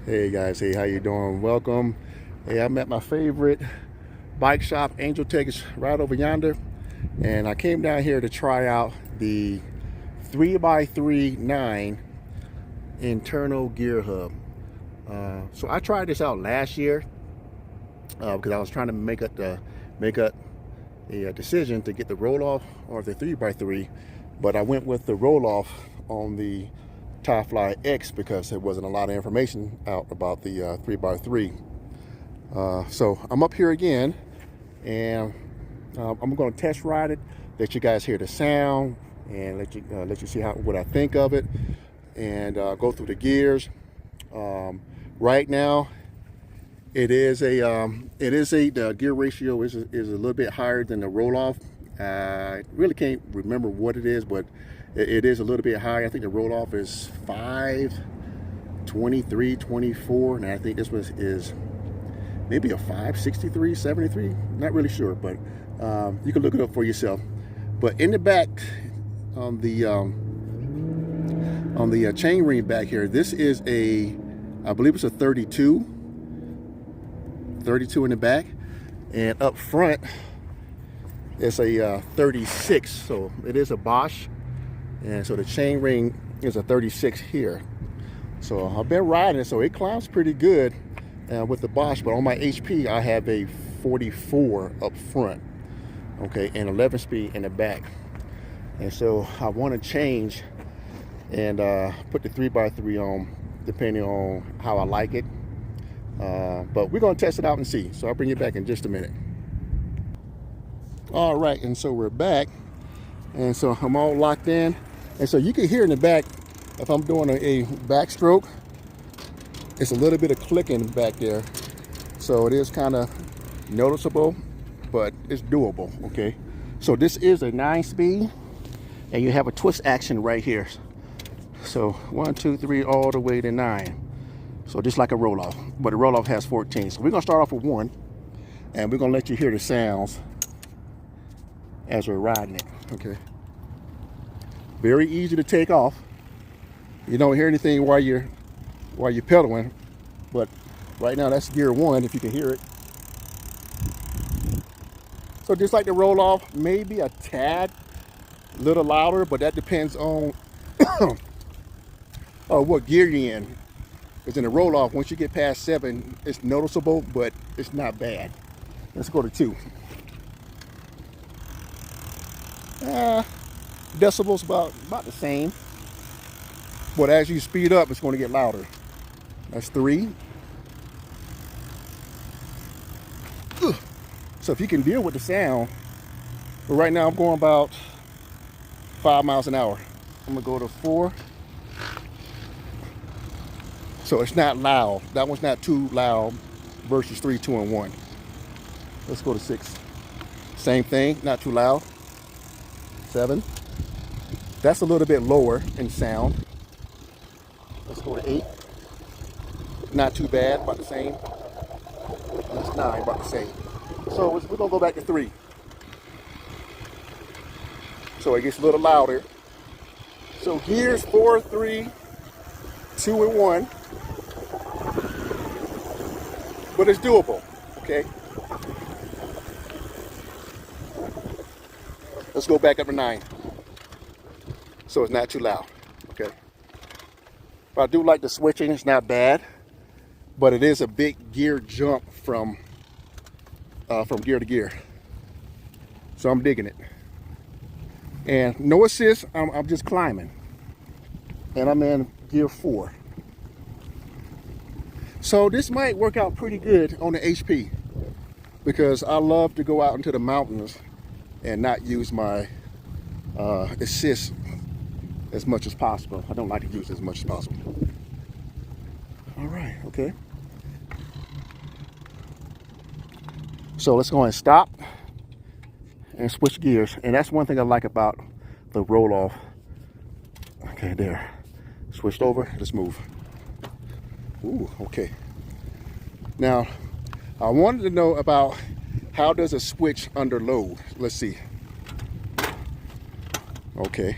Hey guys, hey, how you doing? Welcome. Hey, I'm at my favorite bike shop, Angel Tech, is right over yonder, and I came down here to try out the 3x3 9 internal gear hub. So I tried this out last year because I was trying to make up a decision to get the Rohloff or the 3x3, but I went with the Rohloff on the Ti Fly X because there wasn't a lot of information out about the 3x3. So I'm up here again, and I'm going to test ride it, let you guys hear the sound, and let you see what I think of it, and go through the gears. Right now, the gear ratio is a little bit higher than the Rohloff. I really can't remember what it is, but it is a little bit higher. I think the Rohloff is 523, 24, and I think this was is maybe a 563, 73. Not really sure, but you can look it up for yourself. But in the back, on the chain ring back here, this is I believe it's a 32 in the back, and up front it's a 36. So it is a Bosch. And so the chain ring is a 36 here. So I've been riding it, so it climbs pretty good with the Bosch, but on my HP, I have a 44 up front, okay, and 11 speed in the back. And so I want to change and put the 3x3 on, depending on how I like it. But we're going to test it out and see. So I'll bring you back in just a minute. All right, and so we're back. And so I'm all locked in. And so you can hear in the back, if I'm doing a backstroke, it's a little bit of clicking back there. So it is kind of noticeable, but it's doable, okay? So this is a 9-speed, and you have a twist action right here. So 1, 2, 3, all the way to 9. So just like a Rohloff, but a Rohloff has 14. So we're gonna start off with 1, and we're gonna let you hear the sounds as we're riding it, okay? Very easy to take off. You don't hear anything while you're pedaling, but right now that's gear 1, if you can hear it. So just like the Rohloff, maybe a tad little louder, but that depends on what gear you're in. Because in the Rohloff, once you get past 7, it's noticeable, but it's not bad. Let's go to 2. Decibels about the same, but as you speed up, it's going to get louder. That's 3. Ugh. So if you can deal with the sound, but right now I'm going about 5 miles an hour. I'm gonna go to 4. So it's not loud. That one's not too loud versus 3, 2, and 1. Let's go to 6. Same thing, not too loud. 7. That's a little bit lower in sound. Let's go to 8. Not too bad, about the same. That's 9, about the same. So we're gonna go back to 3. So it gets a little louder. So gears 4, 3, 2, and 1. But it's doable, okay? Let's go back up to 9. So it's not too loud, okay? But I do like the switching, it's not bad, but it is a big gear jump from gear to gear. So I'm digging it. And no assist, I'm just climbing. And I'm in gear 4. So this might work out pretty good on the HP, because I love to go out into the mountains and not use my assist as much as possible. I don't like to use it as much as possible. All right, okay. So let's go ahead and stop and switch gears. And that's one thing I like about the Rohloff. Okay, there. Switched over, let's move. Ooh, okay. Now, I wanted to know about how does a switch under load? Let's see. Okay.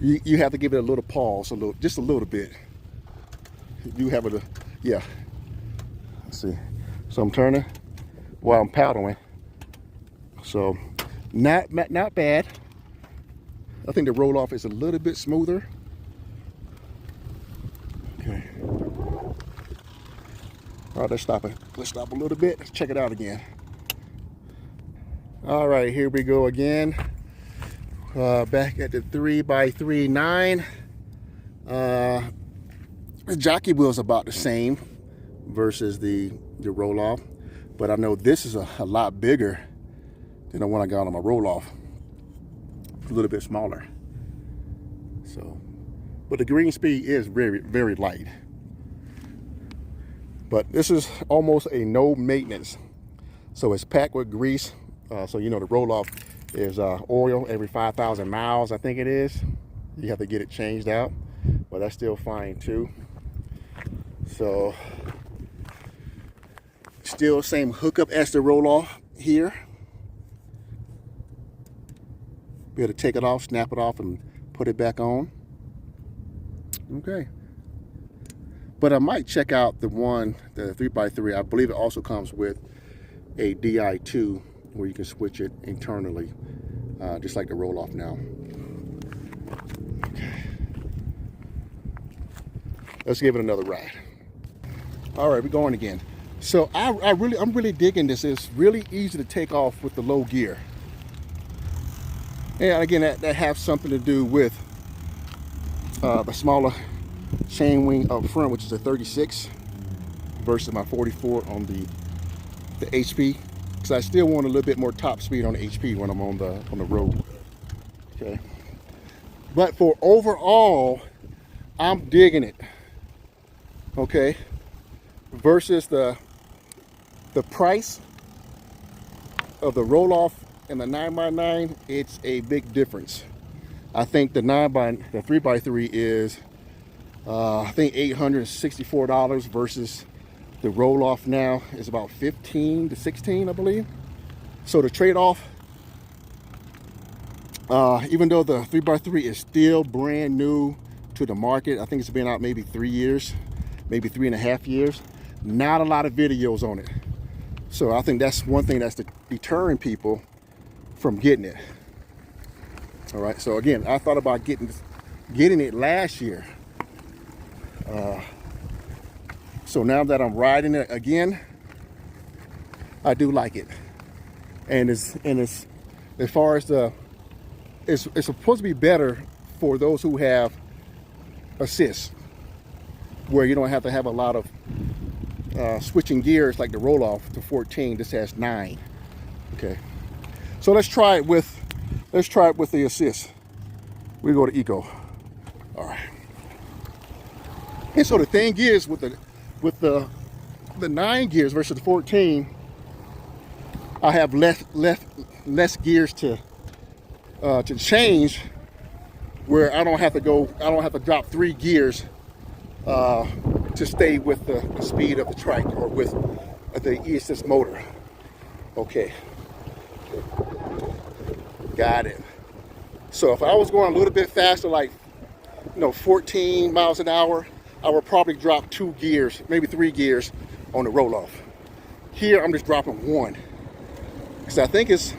You have to give it a little pause, just a little bit. you have it, yeah. Let's see. So I'm turning while I'm paddling. So not bad. I think the roll off is a little bit smoother. Okay. All right, let's stop it. Let's stop a little bit. Let's check it out again. All right, here we go again. Back at the 3x3 9. The jockey wheel is about the same versus the roll off, but I know this is a lot bigger than the one I got on my roll off. A little bit smaller. So, but the Greenspeed is very light. But this is almost a no maintenance. So it's packed with grease. So you know the roll off is oil every 5,000 miles, I think it is. You have to get it changed out, but that's still fine too. So still same hookup as the roll off here. Be able to take it off, snap it off, and put it back on. Okay. But I might check out the 3x3. I believe it also comes with a DI2 where you can switch it internally, just like the roll off now. Okay. Let's give it another ride. All right, we're going again. So I'm really digging this. It's really easy to take off with the low gear. And again, that has something to do with the smaller chain wing up front, which is a 36 versus my 44 on the HP, because I still want a little bit more top speed on the HP when I'm on the road. Okay, but for overall, I'm digging it. Okay, versus the price of the roll off and the 9x9, it's a big difference. I think the 3x3 is I think $864 versus the roll off now is about 15 to 16, I believe. So the trade-off, even though the 3x3 is still brand new to the market, I think it's been out maybe 3 years, maybe 3.5 years. Not a lot of videos on it. So I think that's one thing that's deterring people from getting it. All right, so again, I thought about getting it last year. So now that I'm riding it again, I do like it. And it's as far as it's supposed to be better for those who have assist, where you don't have to have a lot of switching gears like the roll off to 14. This has 9. Okay, so let's try it with the assist. We go to eco. All right. And so the thing is with the 9 gears versus the 14, I have less gears to change, where I don't have to drop 3 gears to stay with the speed of the trike or with the e-assist motor. Okay, got it. So if I was going a little bit faster, like 14 miles an hour, I would probably drop 2 gears, maybe 3 gears on the roll off. Here I'm just dropping 1, because I think it's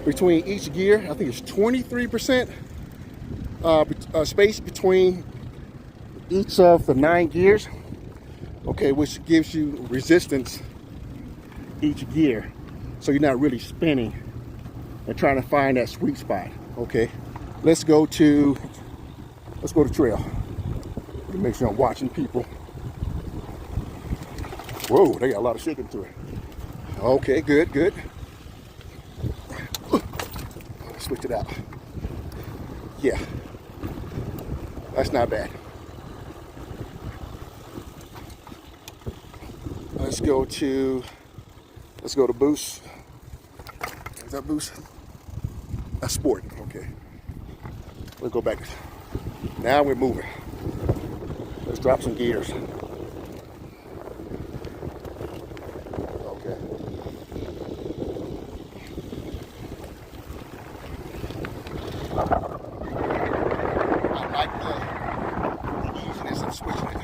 between each gear, I think it's 23% space between each of the 9 gears. Okay, which gives you resistance each gear, so you're not really spinning and trying to find that sweet spot. Okay, let's go to trail. Make sure I'm watching people. Whoa, they got a lot of shaking to it. Okay, good. Switch it out. Yeah, that's not bad. Let's go to boost. Is that boost? That's sport. Okay. We'll go back. Now we're moving. Let's drop some gears. Okay. I like the easiness of switching it.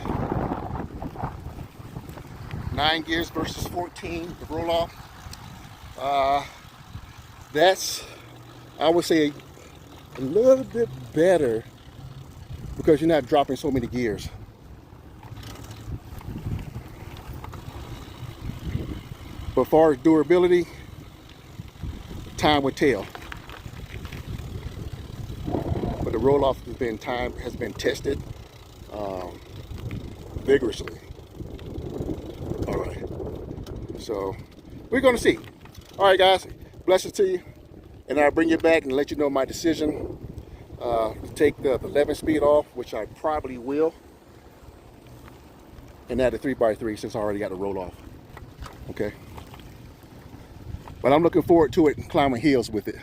9 gears versus 14, the roll-off. That's, I would say, a little bit better because you're not dropping so many gears. But as far as durability, time would tell. But the roll-off has been tested vigorously. All right, so we're gonna see. All right, guys, blessings to you, and I'll bring you back and let you know my decision to take the 11 speed off, which I probably will, and add a 3x3 since I already got the roll-off. Okay, but I'm looking forward to it and climbing hills with it.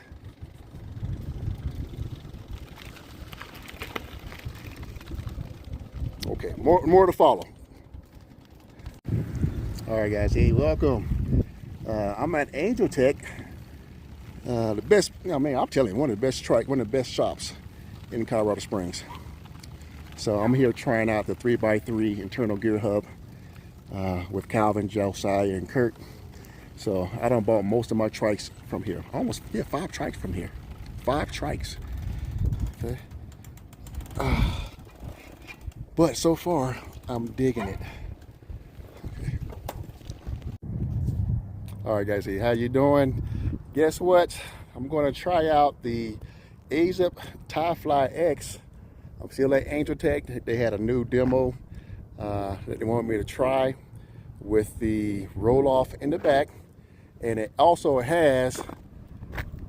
Okay, more to follow. All right, guys, hey, welcome. I'm at Angel Tech, the best. I mean, I'm telling you, one of the best shops in Colorado Springs. So I'm here trying out the 3x3 internal gear hub with Calvin, Josiah, and Kurt. So I done bought most of my trikes from here. Almost, yeah, 5 trikes from here. 5 trikes. Okay. But so far, I'm digging it. Okay. All right, guys, hey, how you doing? Guess what? I'm going to try out the Rohloff Ti Fly X. I'm still at Angel Tech. They had a new demo that they wanted me to try with the roll-off in the back, and it also has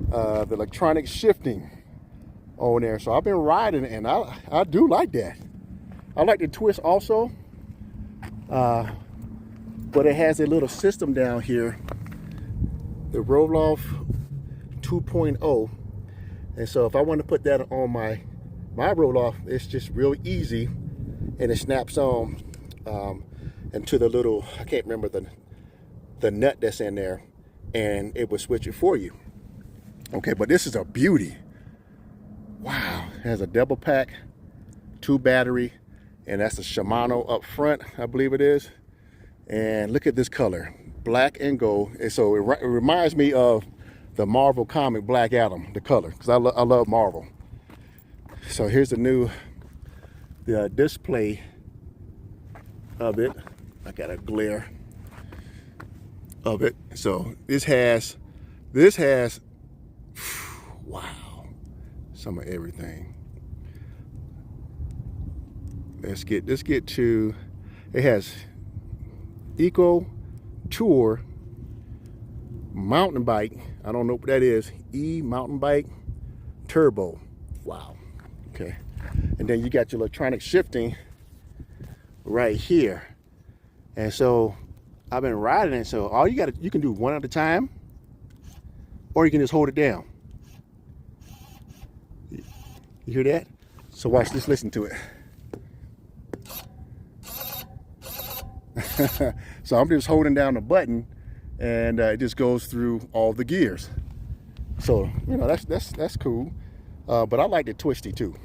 the electronic shifting on there. So I've been riding it, and I do like that. I like the twist also, but it has a little system down here, the Rohloff 2.0, and so if I want to put that on my roll-off, it's just real easy, and it snaps on into the little, I can't remember the nut that's in there, and it will switch it for you. Okay, but this is a beauty. Wow, it has a double pack, 2 battery, and that's a Shimano up front, I believe it is. And look at this color, black and gold. And so it reminds me of the Marvel comic Black Adam, the color, because I love Marvel. So here's the display of it. I got a glare of it. So this has wow, some of everything. Let's get to, it has Eco Tour mountain bike. I don't know what that is. Mountain bike turbo. Wow. Okay. And then you got your electronic shifting right here. And so I've been riding it. So all you can do one at a time, or you can just hold it down. You hear that? So watch this, listen to it. So I'm just holding down the button, and it just goes through all the gears. So you know, that's cool. But I like the twisty too.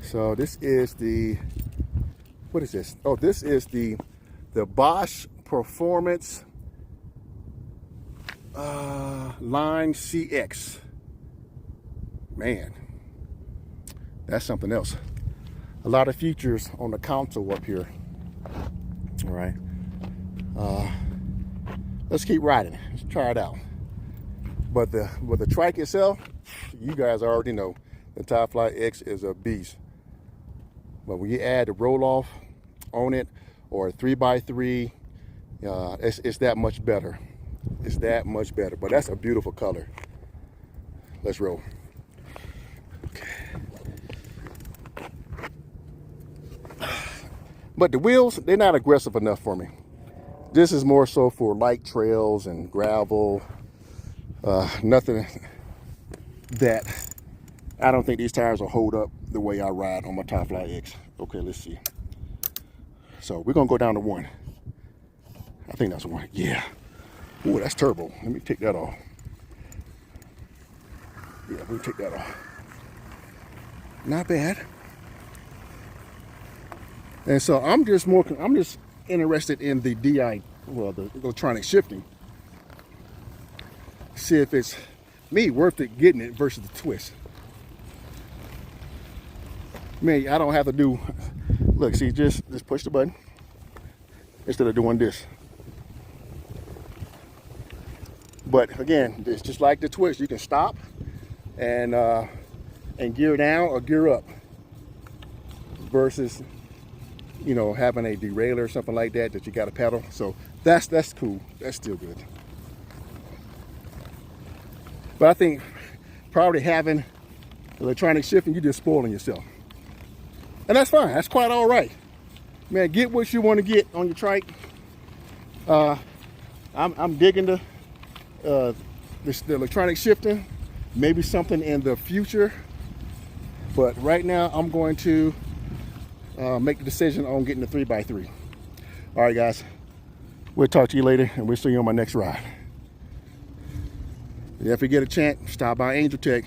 So this is the, what is this? Oh, this is the Bosch Performance Line CX. Man, that's something else. A lot of features on the console up here. All right, let's keep riding it. Let's try it out. But the trike itself, you guys already know the Ti Fly X is a beast. But when you add the roll-off on it, or a 3x3, it's that much better. It's that much better. But that's a beautiful color. Let's roll. Okay. But the wheels, they're not aggressive enough for me. This is more so for light trails and gravel. Nothing that, I don't think these tires will hold up the way I ride on my Ti Fly X. Okay, let's see. So we're gonna go down to 1. I think that's 1, yeah. Ooh, that's turbo. Let me take that off. Yeah, we'll take that off. Not bad. And so I'm just interested in the the electronic shifting. See if it's me worth it getting it versus the twist. Man, I don't have to do, look, see, just push the button instead of doing this. But again, it's just like the twist. You can stop and gear down or gear up versus, you know, having a derailleur or something like that you got to pedal. So that's cool. That's still good. But I think probably having electronic shifting, you're just spoiling yourself. And that's fine. That's quite all right. Man, get what you want to get on your trike. I'm digging the electronic shifting. Maybe something in the future. But right now, I'm going to make the decision on getting the 3x3. All right, guys. We'll talk to you later, and we'll see you on my next ride. If you get a chance, stop by Angel Tech.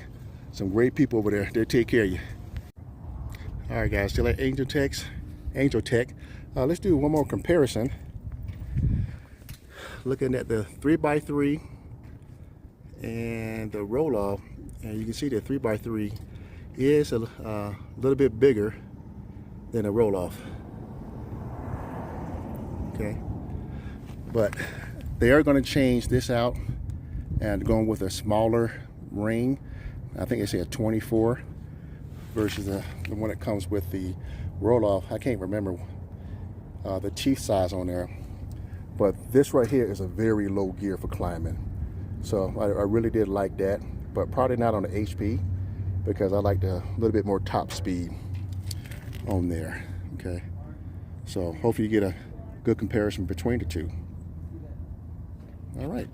Some great people over there. They'll take care of you. All right, guys, still at Angel Tech. Let's do one more comparison. Looking at the 3x3 and the Rohloff, and you can see the 3x3 is a little bit bigger than a Rohloff. Okay, but they are going to change this out and going with a smaller ring. I think they say a 24 versus the one that comes with the Rohloff. I can't remember the teeth size on there, but this right here is a very low gear for climbing. So I really did like that, but probably not on the HP because I like a little bit more top speed on there. Okay, so hopefully you get a good comparison between the two. All right.